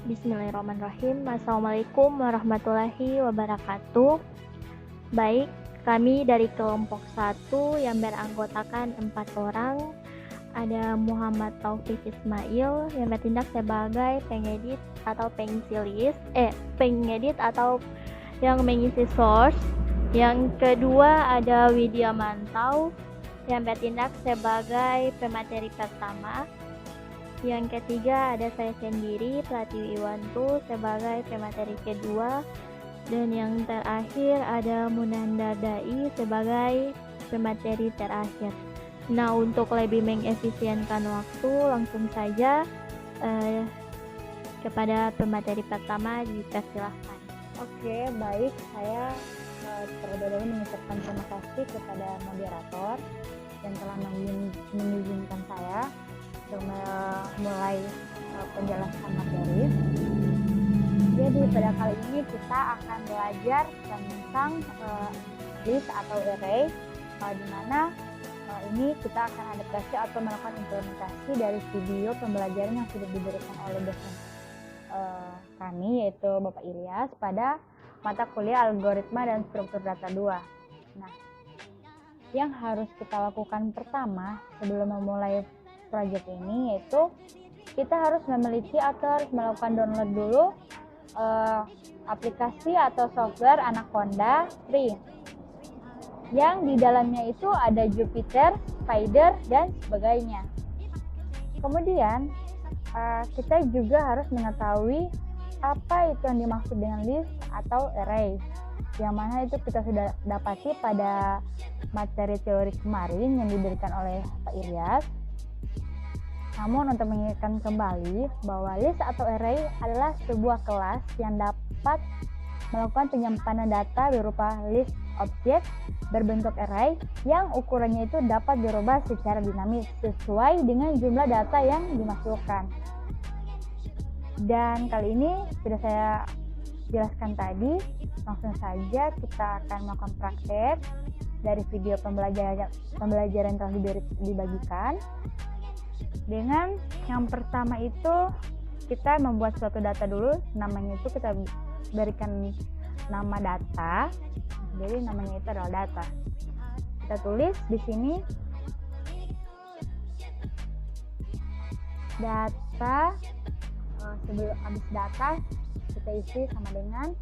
Bismillahirrahmanirrahim. Assalamualaikum warahmatullahi wabarakatuh. Baik, kami dari kelompok 1 yang beranggotakan 4 orang. Ada Muhammad Taufik Ismail yang bertindak sebagai pengedit atau pengedit atau yang mengisi source. Yang kedua ada Widya Mantau yang bertindak sebagai pemateri pertama. Yang ketiga ada saya sendiri, Pratiwi Iwantu, sebagai pemateri kedua. Dan yang terakhir ada Munandar Dai sebagai pemateri terakhir. Nah, untuk lebih mengefisienkan waktu, langsung saja kepada pemateri pertama dipersilahkan. Oke, baik. Saya terlebih dahulu mengucapkan terima kasih kepada moderator yang telah mengizinkan saya untuk mulai penjelasan materi. Jadi pada kali ini kita akan belajar tentang list atau array, di mana ini kita akan adaptasi atau melakukan implementasi dari video pembelajaran yang sudah diberikan oleh dosen kami, yaitu Bapak Ilyas, pada mata kuliah Algoritma dan Struktur Data 2. Nah, yang harus kita lakukan pertama sebelum memulai project ini yaitu kita harus memiliki atau harus melakukan download dulu aplikasi atau software Anaconda Free yang di dalamnya itu ada Jupyter, Spider, dan sebagainya. Kemudian kita juga harus mengetahui apa itu yang dimaksud dengan list atau array, yang mana itu kita sudah dapati pada materi teori kemarin yang diberikan oleh Pak Ilyas. Namun untuk mengingatkan kembali bahwa list atau array adalah sebuah kelas yang dapat melakukan penyimpanan data berupa list objek berbentuk array yang ukurannya itu dapat dirubah secara dinamis sesuai dengan jumlah data yang dimasukkan. Dan kali ini sudah saya jelaskan tadi, langsung saja kita akan melakukan praktek dari video pembelajaran yang telah dibagikan. Dengan yang pertama itu kita membuat suatu data dulu, namanya itu kita berikan nama data. Jadi namanya itu adalah data. Kita tulis di sini data. Sebelum habis data kita isi sama dengan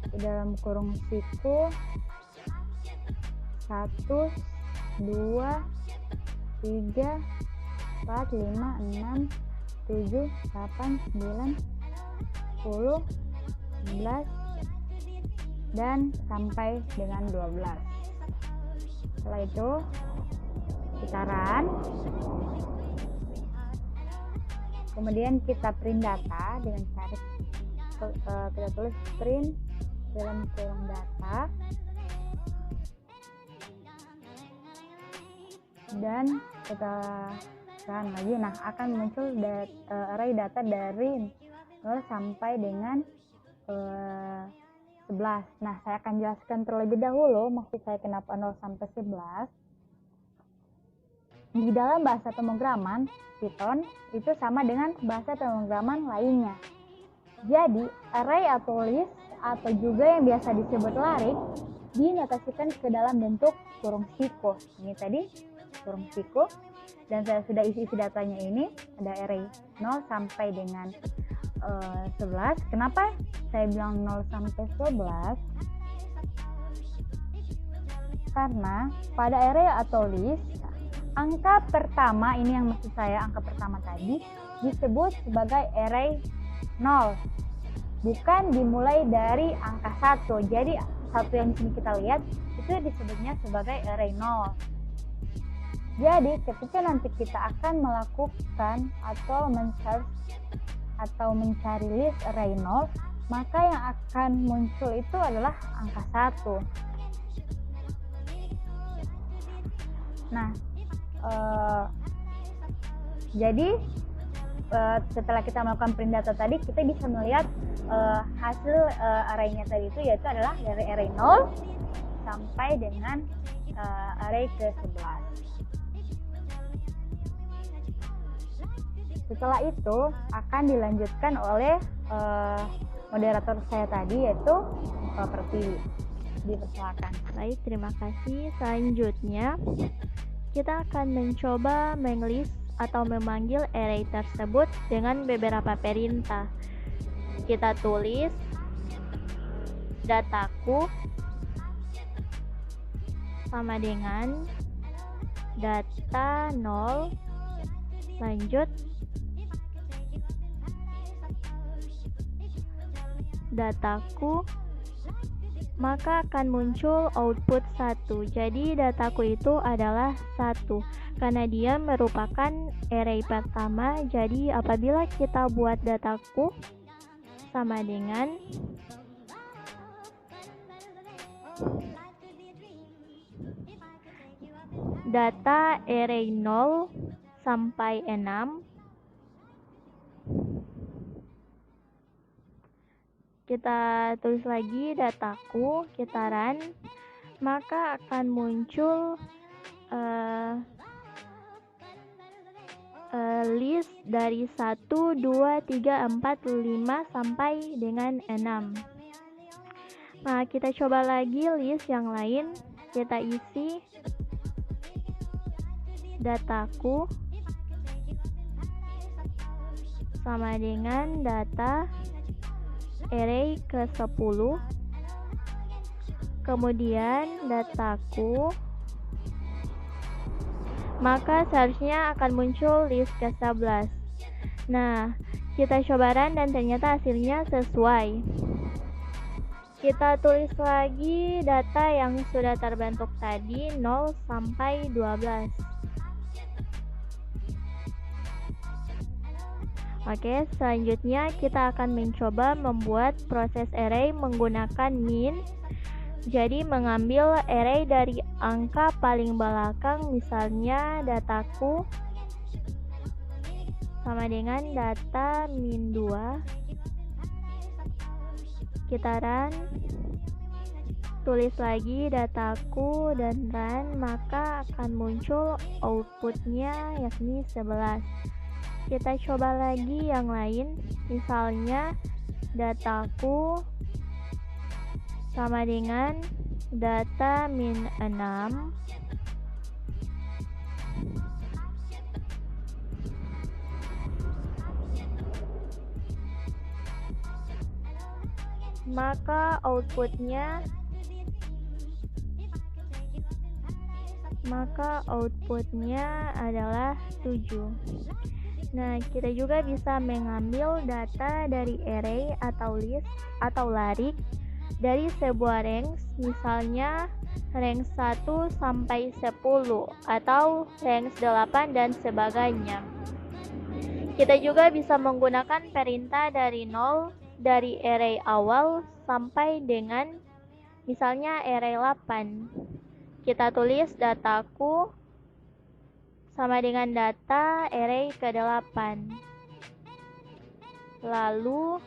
di dalam kurung siku 1, 2, 3, 4, 5, 6, 7, 8, 9, 10, 11, 11 dan sampai dengan 12. Setelah itu kita run, kemudian kita print data dengan cara kita tulis print dalam kurung data dan kita run lagi. Nah, akan muncul array data dari 0 sampai dengan 11. Nah, saya akan jelaskan terlebih dahulu maksud saya kenapa 0 sampai 11. Di dalam bahasa pemrograman Python itu sama dengan bahasa pemrograman lainnya. Jadi, array atau list atau juga yang biasa disebut larik dinotasikan ke dalam bentuk kurung siku. Ini tadi kurung siku, dan saya sudah isi datanya. Ini ada array 0 sampai dengan 11. Kenapa saya bilang 0 sampai 11? Karena pada array atau list angka pertama, ini yang maksud saya angka pertama tadi, disebut sebagai array 0, bukan dimulai dari angka 1. Jadi satu yang di sini kita lihat itu disebutnya sebagai array 0. Jadi ketika nanti kita akan melakukan atau men-search atau mencari list array 0, maka yang akan muncul itu adalah angka 1. Nah, jadi setelah kita melakukan print data tadi, kita bisa melihat hasil array-nya tadi itu yaitu adalah dari array 0 sampai dengan array ke-11. Setelah itu akan dilanjutkan oleh moderator saya tadi, yaitu Pertiwi. Dipersilakan. Baik, terima kasih. Selanjutnya kita akan mencoba menglist atau memanggil array tersebut dengan beberapa perintah. Kita tulis dataku sama dengan data 0, lanjut dataku, maka akan muncul output 1. Jadi dataku itu adalah 1 karena dia merupakan array pertama. Jadi apabila kita buat dataku sama dengan data array 0 sampai 6, kita tulis lagi dataku, kita run, maka akan muncul list dari 1, 2, 3, 4, 5 sampai dengan 6. Nah, kita coba lagi list yang lain, kita isi dataku sama dengan data array ke-10, kemudian dataku, maka seharusnya akan muncul list ke-11. Nah, kita coba run dan ternyata hasilnya sesuai. Kita tulis lagi data yang sudah terbentuk tadi 0 sampai 12. Oke, selanjutnya kita akan mencoba membuat proses array menggunakan min. Jadi mengambil array dari angka paling belakang, misalnya dataku sama dengan data min 2. Kita run, tulis lagi dataku dan run, maka akan muncul outputnya yakni 11. Kita coba lagi yang lain, misalnya dataku sama dengan data min 6, maka outputnya adalah 7. Nah, kita juga bisa mengambil data dari array atau list atau larik dari sebuah range, misalnya range 1 sampai 10 atau range 8 dan sebagainya. Kita juga bisa menggunakan perintah dari 0 dari array awal sampai dengan misalnya array 8. Kita tulis dataku sama dengan data array ke-8. Lalu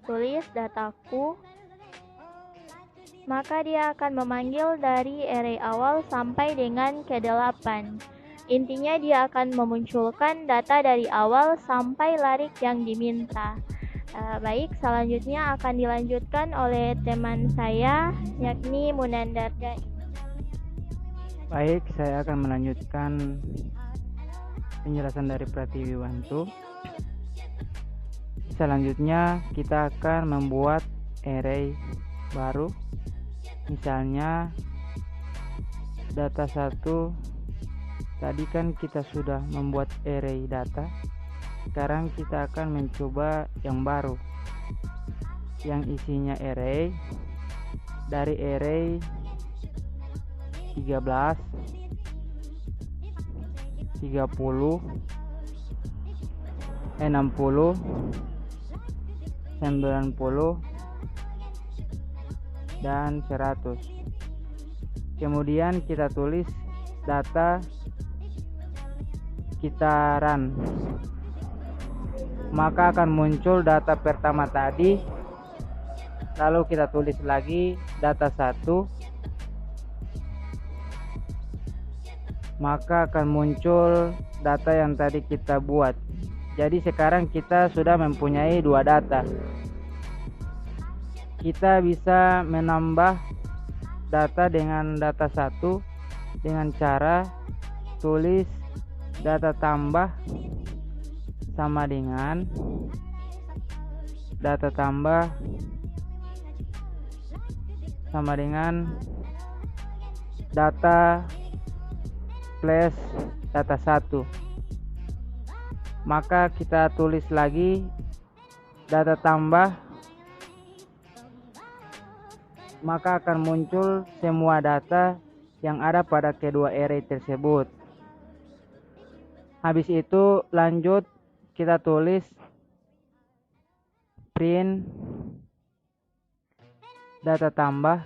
tulis dataku, maka dia akan memanggil dari array awal sampai dengan ke-8. Intinya dia akan memunculkan data dari awal sampai larik yang diminta. Baik, selanjutnya akan dilanjutkan oleh teman saya, yakni Munandarda. Baik, saya akan melanjutkan penjelasan dari Pratiwi Wantu. Selanjutnya kita akan membuat array baru. Misalnya data 1, tadi kan kita sudah membuat array data. Sekarang kita akan mencoba yang baru, yang isinya array dari array 13, 30, 60, 90, dan 100. Kemudian kita tulis data, kita run, maka akan muncul data pertama tadi. Lalu kita tulis lagi data 1, maka akan muncul data yang tadi kita buat. Jadi sekarang kita sudah mempunyai 2 data. Kita bisa menambah data dengan data 1 dengan cara tulis data tambah sama dengan data tambah sama dengan data plus data 1. Maka kita tulis lagi data tambah, maka akan muncul semua data yang ada pada kedua array tersebut. Habis itu lanjut kita tulis print data tambah,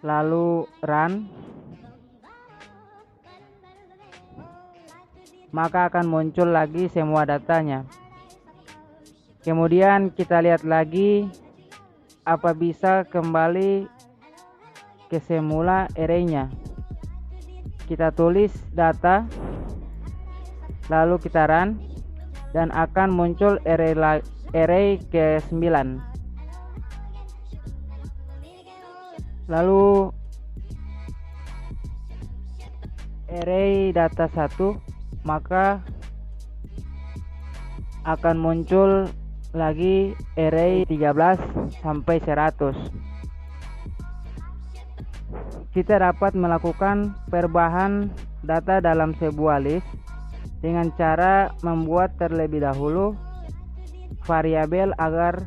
lalu run, maka akan muncul lagi semua datanya. Kemudian kita lihat lagi apa bisa kembali ke semula array-nya. Kita tulis data, lalu kita run, dan akan muncul array ke-9. Lalu array data 1, maka akan muncul lagi array 13 sampai 100. Kita dapat melakukan perubahan data dalam sebuah list dengan cara membuat terlebih dahulu variabel agar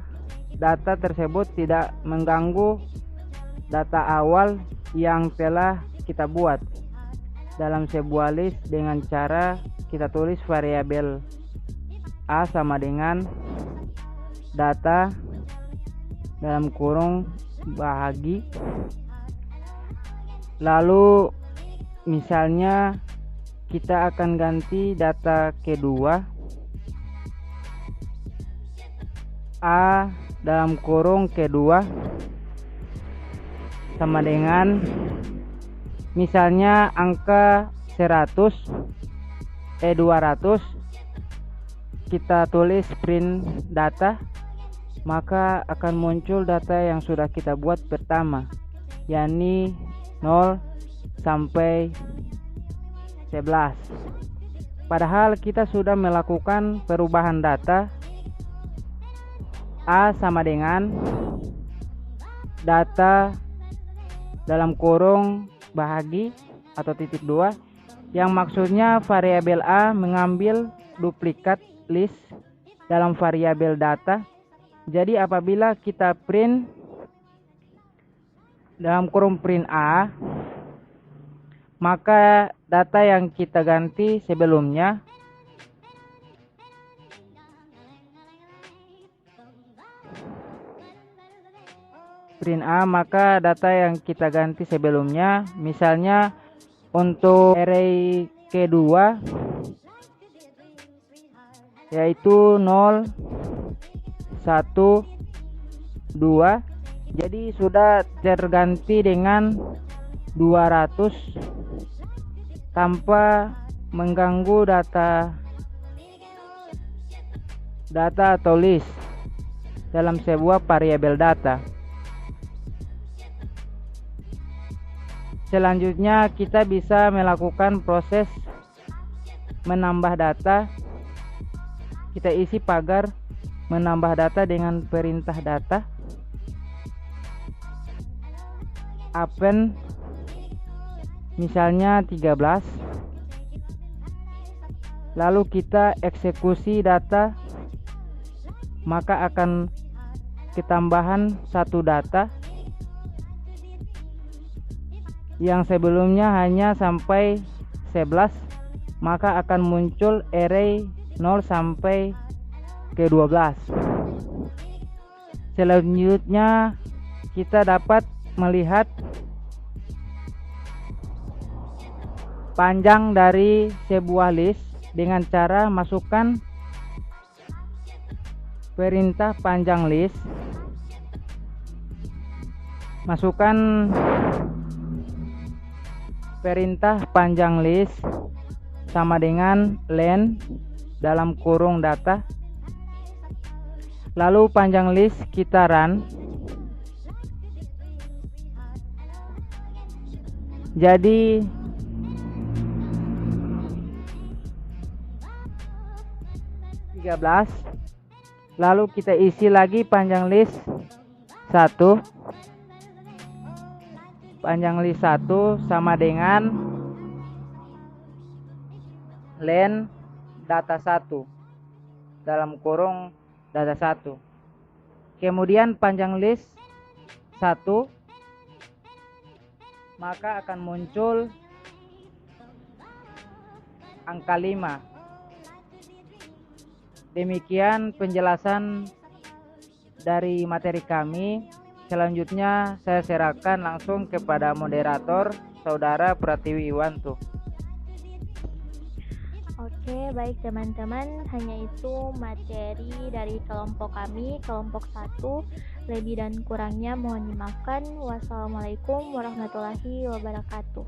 data tersebut tidak mengganggu data awal yang telah kita buat dalam sebuah list dengan cara kita tulis variabel A sama dengan data dalam kurung bahagi, lalu misalnya kita akan ganti data kedua A dalam kurung kedua sama dengan misalnya angka 100 200. Kita tulis print data, maka akan muncul data yang sudah kita buat pertama, yakni 0 sampai 11. Padahal kita sudah melakukan perubahan data A sama dengan data dalam kurung bahagi atau titik 2, yang maksudnya variabel A mengambil duplikat list dalam variabel data. Jadi apabila kita print dalam kurung print A, maka data yang kita ganti sebelumnya print A, maka data yang kita ganti sebelumnya, misalnya untuk array kedua yaitu 0 1 2, jadi sudah terganti dengan 200 tanpa mengganggu data atau list dalam sebuah variabel data. Selanjutnya kita bisa melakukan proses menambah data. Kita isi pagar menambah data dengan perintah data append misalnya 13, lalu kita eksekusi data, maka akan ketambahan satu data yang sebelumnya hanya sampai 11, maka akan muncul array 0 sampai ke 12. Selanjutnya kita dapat melihat panjang dari sebuah list dengan cara masukkan perintah panjang list, masukkan perintah panjang list sama dengan len dalam kurung data. Lalu panjang list kita run. Jadi lalu kita isi lagi panjang list 1. Panjang list 1 sama dengan len data 1 dalam kurung data 1. Kemudian panjang list 1 maka akan muncul angka 5. Demikian penjelasan dari materi kami. Selanjutnya saya serahkan langsung kepada moderator Saudara Pratiwi Iwanto. Oke, baik teman-teman, hanya itu materi dari kelompok kami, kelompok 1. Lebih dan kurangnya mohon dimaafkan. Wassalamualaikum warahmatullahi wabarakatuh.